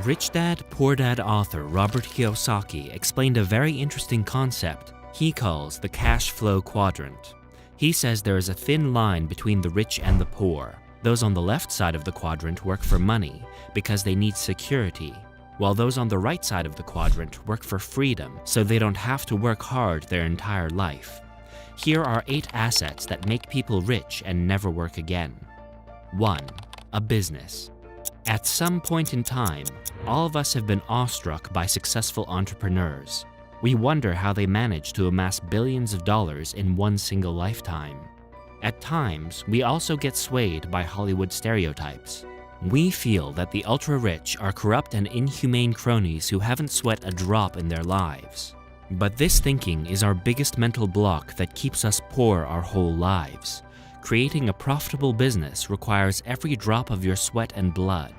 Rich Dad, Poor Dad author Robert Kiyosaki explained a very interesting concept he calls the cash flow quadrant. He says there is a thin line between the rich and the poor. Those on the left side of the quadrant work for money because they need security, while those on the right side of the quadrant work for freedom so they don't have to work hard their entire life. Here are 8 assets that make people rich and never work again. 1. A business. At some point in time, all of us have been awestruck by successful entrepreneurs. We wonder how they manage to amass billions of dollars in one single lifetime. At times, we also get swayed by Hollywood stereotypes. We feel that the ultra-rich are corrupt and inhumane cronies who haven't sweat a drop in their lives. But this thinking is our biggest mental block that keeps us poor our whole lives. Creating a profitable business requires every drop of your sweat and blood.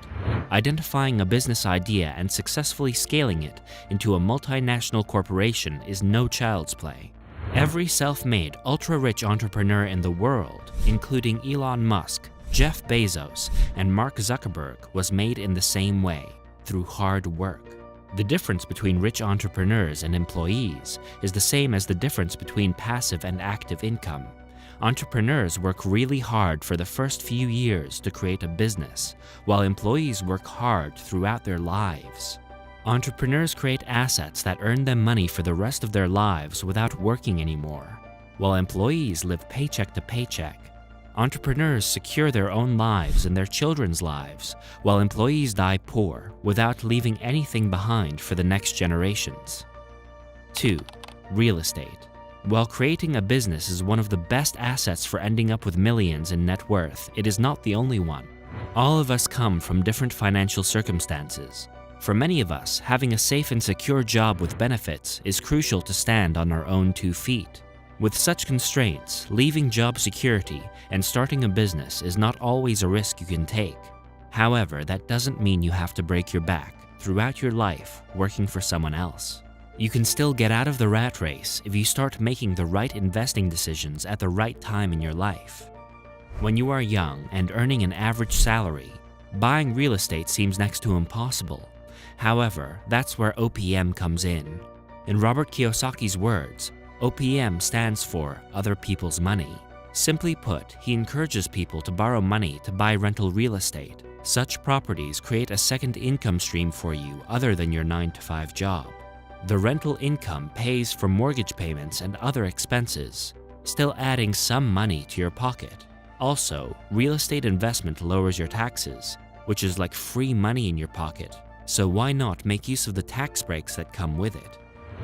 Identifying a business idea and successfully scaling it into a multinational corporation is no child's play. Every self-made, ultra-rich entrepreneur in the world, including Elon Musk, Jeff Bezos, and Mark Zuckerberg, was made in the same way, through hard work. The difference between rich entrepreneurs and employees is the same as the difference between passive and active income. Entrepreneurs work really hard for the first few years to create a business, while employees work hard throughout their lives. Entrepreneurs create assets that earn them money for the rest of their lives without working anymore, while employees live paycheck to paycheck. Entrepreneurs secure their own lives and their children's lives, while employees die poor without leaving anything behind for the next generations. 2. Real estate. While creating a business is one of the best assets for ending up with millions in net worth, it is not the only one. All of us come from different financial circumstances. For many of us, having a safe and secure job with benefits is crucial to stand on our own 2 feet. With such constraints, leaving job security and starting a business is not always a risk you can take. However, that doesn't mean you have to break your back throughout your life working for someone else. You can still get out of the rat race if you start making the right investing decisions at the right time in your life. When you are young and earning an average salary, buying real estate seems next to impossible. However, that's where OPM comes in. In Robert Kiyosaki's words, OPM stands for other people's money. Simply put, he encourages people to borrow money to buy rental real estate. Such properties create a second income stream for you other than your 9-to-5 job. The rental income pays for mortgage payments and other expenses, still adding some money to your pocket. Also, real estate investment lowers your taxes, which is like free money in your pocket, so why not make use of the tax breaks that come with it?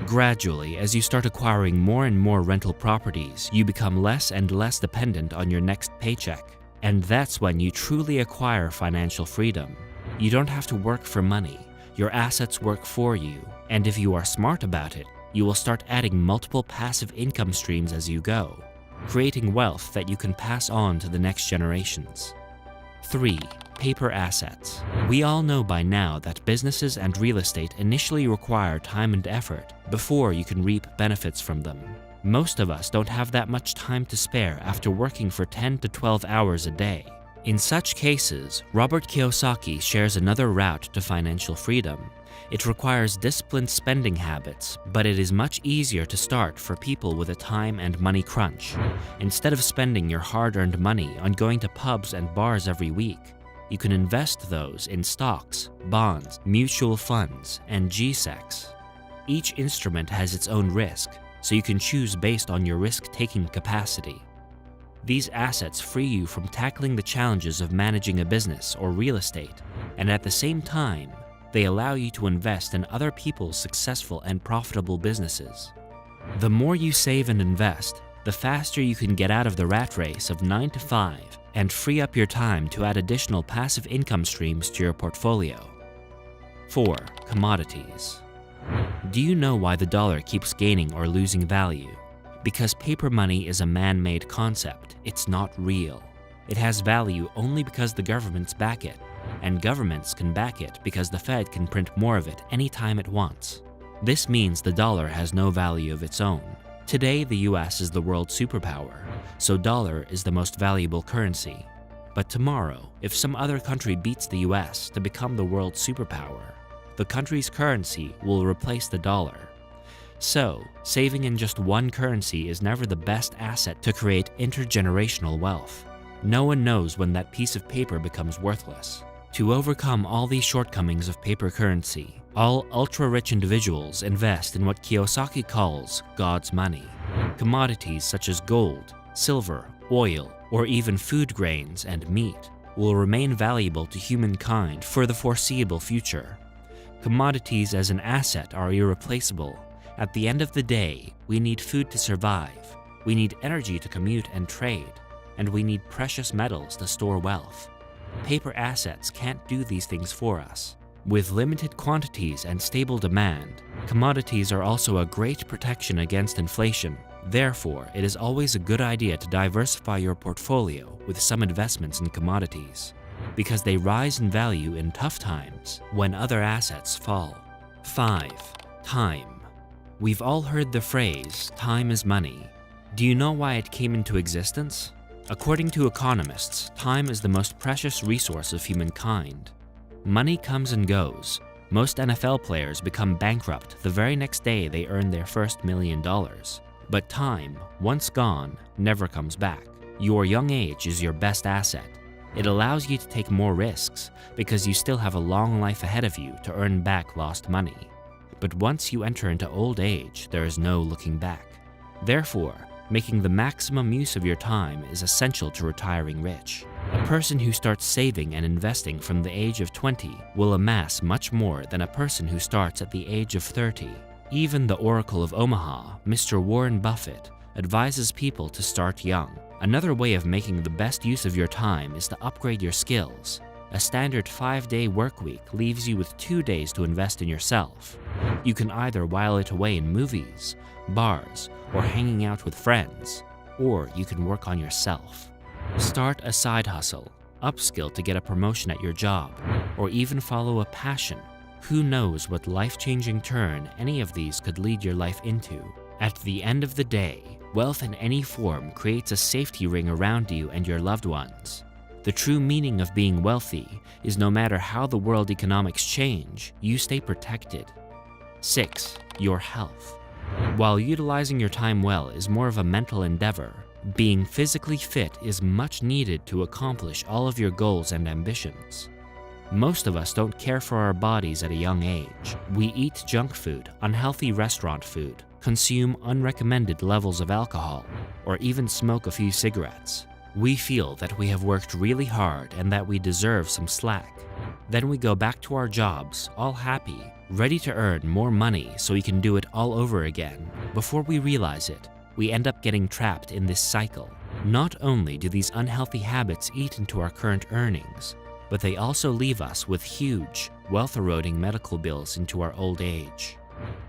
Gradually, as you start acquiring more and more rental properties, you become less and less dependent on your next paycheck, and that's when you truly acquire financial freedom. You don't have to work for money. Your assets work for you, and if you are smart about it, you will start adding multiple passive income streams as you go, creating wealth that you can pass on to the next generations. 3. Paper assets. We all know by now that businesses and real estate initially require time and effort before you can reap benefits from them. Most of us don't have that much time to spare after working for 10 to 12 hours a day. In such cases, Robert Kiyosaki shares another route to financial freedom. It requires disciplined spending habits, but it is much easier to start for people with a time and money crunch. Instead of spending your hard-earned money on going to pubs and bars every week, you can invest those in stocks, bonds, mutual funds, and GSECs. Each instrument has its own risk, so you can choose based on your risk-taking capacity. These assets free you from tackling the challenges of managing a business or real estate, and at the same time, they allow you to invest in other people's successful and profitable businesses. The more you save and invest, the faster you can get out of the rat race of 9 to 5 and free up your time to add additional passive income streams to your portfolio. 4. Commodities. Do you know why the dollar keeps gaining or losing value? Because paper money is a man-made concept. It's not real. It has value only because the governments back it, and governments can back it because the Fed can print more of it anytime it wants. This means the dollar has no value of its own. Today, the US is the world superpower, so dollar is the most valuable currency. But tomorrow, if some other country beats the US to become the world superpower, the country's currency will replace the dollar. So, saving in just one currency is never the best asset to create intergenerational wealth. No one knows when that piece of paper becomes worthless. To overcome all these shortcomings of paper currency, all ultra-rich individuals invest in what Kiyosaki calls God's money. Commodities such as gold, silver, oil, or even food grains and meat will remain valuable to humankind for the foreseeable future. Commodities as an asset are irreplaceable. At the end of the day, we need food to survive, we need energy to commute and trade, and we need precious metals to store wealth. Paper assets can't do these things for us. With limited quantities and stable demand, commodities are also a great protection against inflation. Therefore, it is always a good idea to diversify your portfolio with some investments in commodities, because they rise in value in tough times when other assets fall. 5. Time. We've all heard the phrase, time is money. Do you know why it came into existence? According to economists, time is the most precious resource of humankind. Money comes and goes. Most NFL players become bankrupt the very next day they earn their first $1 million. But time, once gone, never comes back. Your young age is your best asset. It allows you to take more risks because you still have a long life ahead of you to earn back lost money. But once you enter into old age, there is no looking back. Therefore, making the maximum use of your time is essential to retiring rich. A person who starts saving and investing from the age of 20 will amass much more than a person who starts at the age of 30. Even the Oracle of Omaha, Mr. Warren Buffett, advises people to start young. Another way of making the best use of your time is to upgrade your skills. A standard 5-day workweek leaves you with 2 days to invest in yourself. You can either while it away in movies, bars, or hanging out with friends, or you can work on yourself. Start a side hustle, upskill to get a promotion at your job, or even follow a passion. Who knows what life-changing turn any of these could lead your life into? At the end of the day, wealth in any form creates a safety ring around you and your loved ones. The true meaning of being wealthy is no matter how the world economics change, you stay protected. 6. Your health. While utilizing your time well is more of a mental endeavor, being physically fit is much needed to accomplish all of your goals and ambitions. Most of us don't care for our bodies at a young age. We eat junk food, unhealthy restaurant food, consume unrecommended levels of alcohol, or even smoke a few cigarettes. We feel that we have worked really hard and that we deserve some slack. Then we go back to our jobs, all happy, ready to earn more money so we can do it all over again. Before we realize it, we end up getting trapped in this cycle. Not only do these unhealthy habits eat into our current earnings, but they also leave us with huge, wealth-eroding medical bills into our old age.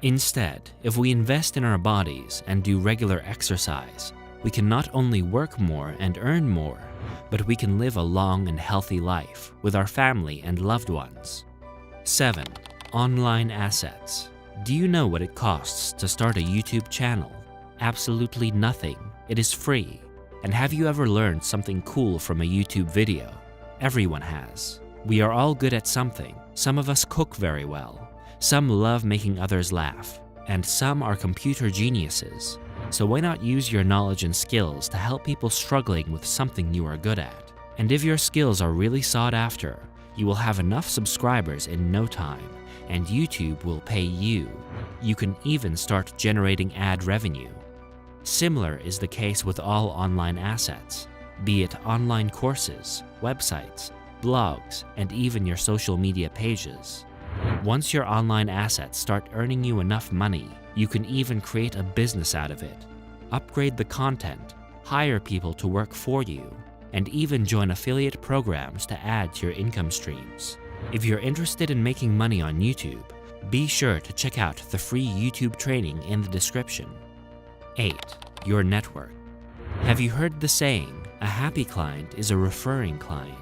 Instead, if we invest in our bodies and do regular exercise, we can not only work more and earn more, but we can live a long and healthy life with our family and loved ones. 7. Online assets. Do you know what it costs to start a YouTube channel? Absolutely nothing. It is free. And have you ever learned something cool from a YouTube video? Everyone has. We are all good at something. Some of us cook very well. Some love making others laugh. And some are computer geniuses. So why not use your knowledge and skills to help people struggling with something you are good at? And if your skills are really sought after, you will have enough subscribers in no time, and YouTube will pay you. You can even start generating ad revenue. Similar is the case with all online assets, be it online courses, websites, blogs, and even your social media pages. Once your online assets start earning you enough money, you can even create a business out of it. Upgrade the content, hire people to work for you, and even join affiliate programs to add to your income streams. If you're interested in making money on YouTube, be sure to check out the free YouTube training in the description. 8. Your network. Have you heard the saying, a happy client is a referring client?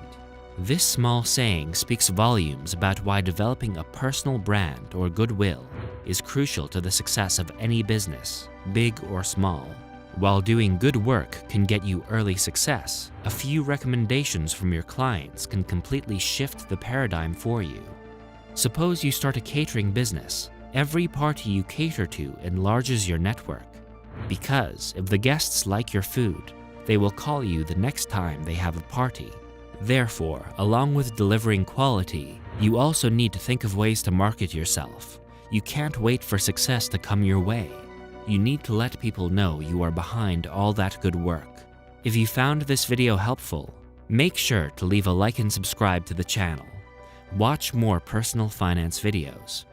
This small saying speaks volumes about why developing a personal brand or goodwill is crucial to the success of any business, big or small. While doing good work can get you early success, a few recommendations from your clients can completely shift the paradigm for you. Suppose you start a catering business. Every party you cater to enlarges your network. Because if the guests like your food, they will call you the next time they have a party. Therefore, along with delivering quality, you also need to think of ways to market yourself. You can't wait for success to come your way. You need to let people know you are behind all that good work. If you found this video helpful, make sure to leave a like and subscribe to the channel. Watch more personal finance videos.